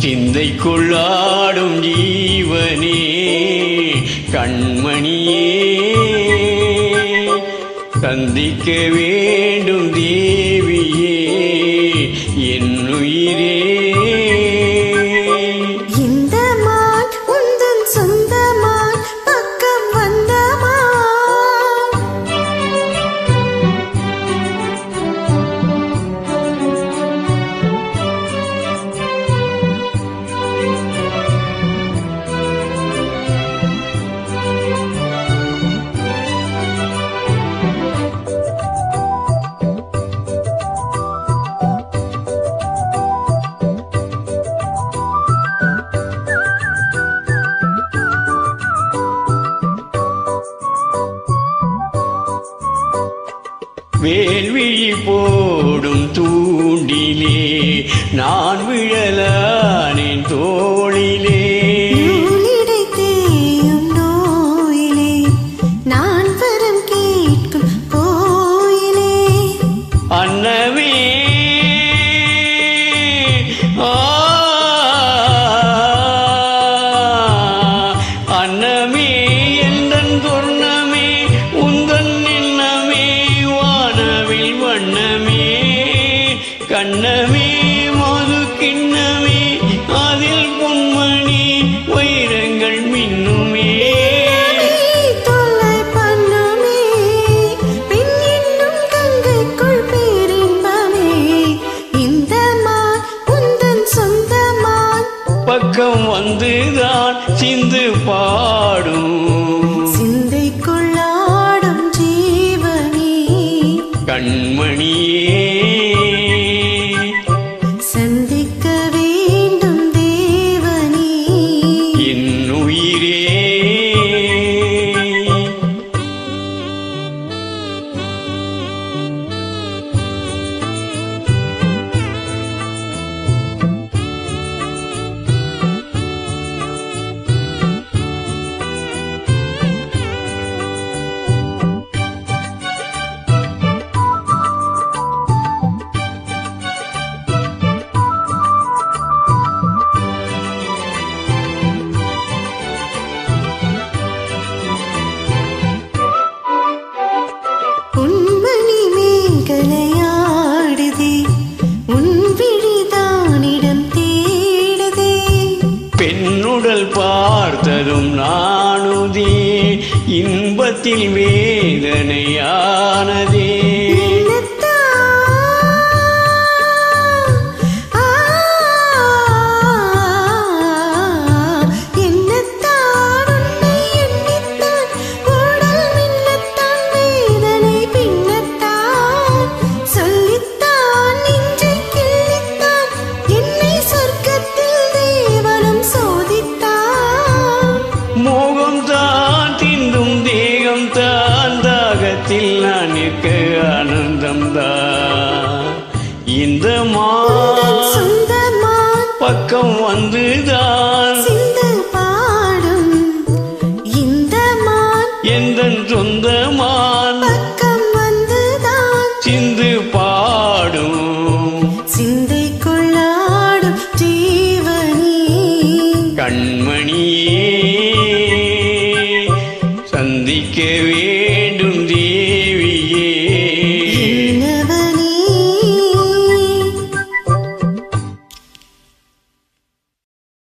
சிந்தைக்குள்ளாடும் ஜீவனே கண்மணியே சந்திக்க வேண்டும் தேவியே என்னுயிரே. இந்த மான் உந்தன் சொந்த மான் பக்கம் வந்த வேல்விழி போடும் தூண்டிலே நான் விழலானேன் தோளிலே. நூலிடைத்தேயும் நோயிலே நான் வரம் கேட்கும் கோயிலே. அன்னமே அன்னமே எந்தன் சொர்ணமே உந்தன் எண்ணமே வானவில் வண்ணமே கண்ணமே மது கிண்ணமே அதில் பொன்மணி வைரங்கள் மின்னுமே. தொல்லை பண்ணுமே பின் இன்னும் கங்கைக்குள் பேரின்பமே. இந்த மான் உந்தன் சொந்த மான் பக்கம் வந்துதான் சிந்து பாடும் சிந்தைக்குள்ளாடும் ஜீவனே கண்மணியே சந்திக்க வேண்டும் தேவனே என்னுயிரே. உன்மணி மேகலையாடுதே உன் விழிதானிடம் தேடுதே. பெண்ணுடல் பார்த்ததும் நானுதே இன்பத்தில் வேதனையானதே. நான் நிற்க ஆனந்தம்தான் இந்த மான் பக்கம் வந்துதான் சிந்து பாடும். இந்த மான் எந்தன் சொந்த மான் பக்கம் வந்துதான் சிந்து பாடும் சிந்தைக்குள்ளாடும் ஜீவனே கண்மணியே சந்திக்கவே